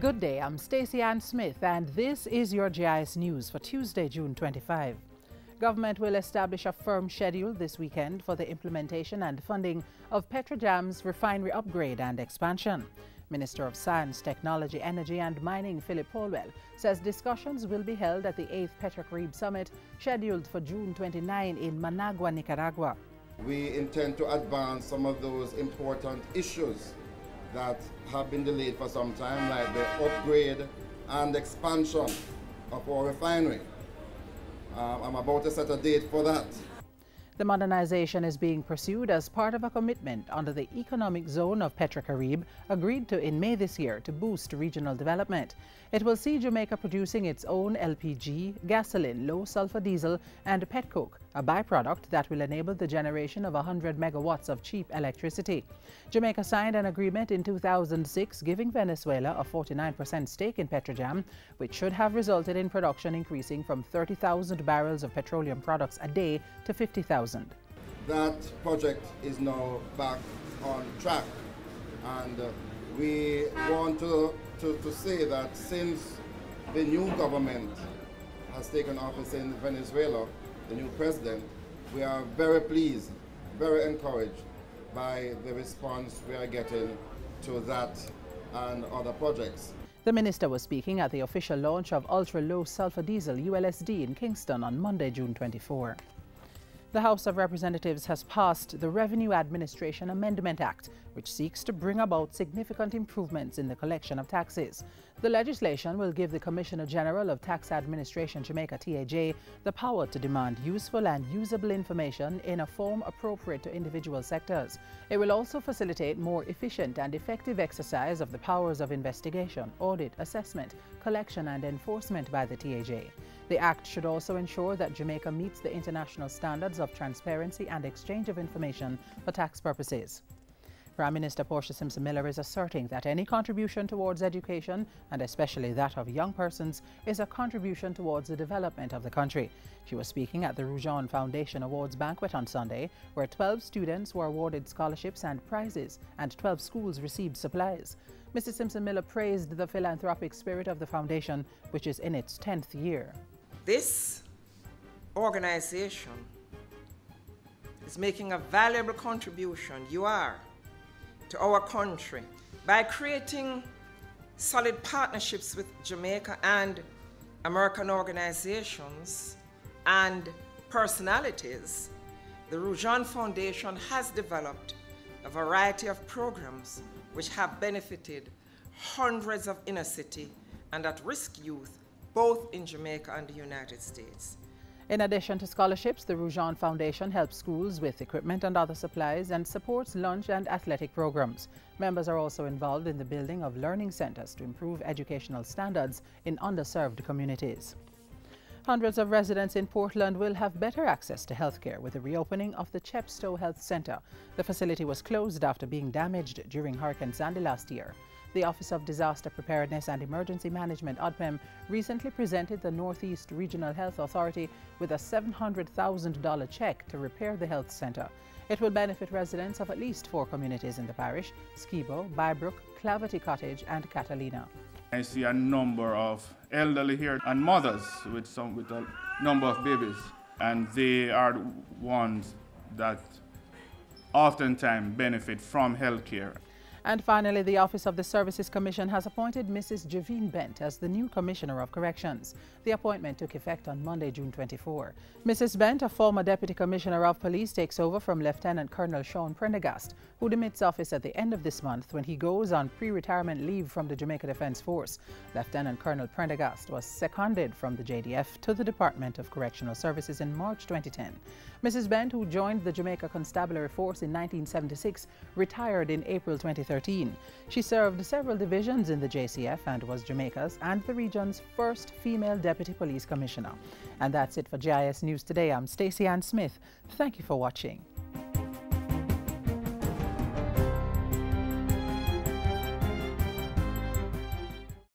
Good day, I'm Stacey Ann Smith and this is your Jis News for Tuesday, June 25. Government will establish a firm schedule this weekend for the implementation and funding of PETROJAM's refinery upgrade and expansion. Minister of Science, Technology, Energy and Mining Philip Polwell says discussions will be held at the 8th PetroJam Summit scheduled for June 29 in Managua, Nicaragua. We intend to advance some of those important issues that have been delayed for some time, like the upgrade and expansion of our refinery. I'm about to set a date for that. The modernization is being pursued as part of a commitment under the economic zone of PetroJam agreed to in May this year to boost regional development. It will see Jamaica producing its own LPG, gasoline, low-sulfur diesel and petcoke, a byproduct that will enable the generation of 100 megawatts of cheap electricity. Jamaica signed an agreement in 2006 giving Venezuela a 49% stake in PETROJAM, which should have resulted in production increasing from 30,000 barrels of petroleum products a day to 50,000. That project is now back on track, and we want to say that since the new government has taken office in Venezuela, the new president, we are very pleased, very encouraged by the response we are getting to that and other projects. The minister was speaking at the official launch of ultra-low sulfur diesel ULSD in Kingston on Monday, June 24. The House of Representatives has passed the Revenue Administration Amendment Act, which seeks to bring about significant improvements in the collection of taxes. The legislation will give the Commissioner General of Tax Administration Jamaica TAJ the power to demand useful and usable information in a form appropriate to individual sectors. It will also facilitate more efficient and effective exercise of the powers of investigation, audit, assessment, collection and enforcement by the TAJ. The Act should also ensure that Jamaica meets the international standards of transparency and exchange of information for tax purposes. Prime Minister Portia Simpson is asserting that any contribution towards education, and especially that of young persons, is a contribution towards the development of the country. She was speaking at the Rujan Foundation Awards banquet on Sunday, where 12 students were awarded scholarships and prizes, and 12 schools received supplies. Mrs. Simpson-Miller praised the philanthropic spirit of the foundation, which is in its 10th year. This organization is making a valuable contribution, you are, to our country by creating solid partnerships with Jamaica and American organizations and personalities. The Rujan Foundation has developed a variety of programs which have benefited hundreds of inner city and at-risk youth both in Jamaica and the United States. In addition to scholarships, the Rujan Foundation helps schools with equipment and other supplies and supports lunch and athletic programs. Members are also involved in the building of learning centers to improve educational standards in underserved communities. Hundreds of residents in Portland will have better access to healthcare with the reopening of the CHESTOWE Health Center. The facility was closed after being damaged during Hurricane Sandy last year. The Office of Disaster Preparedness and Emergency Management, ODPEM, recently presented the Northeast Regional Health Authority with a $700,000 check to repair the health center. It will benefit residents of at least 4 communities in the parish: Skibo, Bybrook, Claverty Cottage and Catalina. I see a number of elderly here and mothers with a number of babies, and they are the ones that oftentimes benefit from health care. And finally, the Office of the Services Commission has appointed Mrs. Javine Bent as the new Commissioner of Corrections. The appointment took effect on Monday, June 24. Mrs. Bent, a former Deputy Commissioner of Police, takes over from Lieutenant Colonel Sean Prendergast, who demits office at the end of this month when he goes on pre-retirement leave from the Jamaica Defence Force. Lieutenant Colonel Prendergast was seconded from the JDF to the Department of Correctional Services in March 2010. Mrs. Bent, who joined the Jamaica Constabulary Force in 1976, retired in April 2013. She served several divisions in the JCF and was Jamaica's and the region's first female Deputy Police Commissioner. And that's it for Jis News Today. I'm Stacey Ann Smith. Thank you for watching.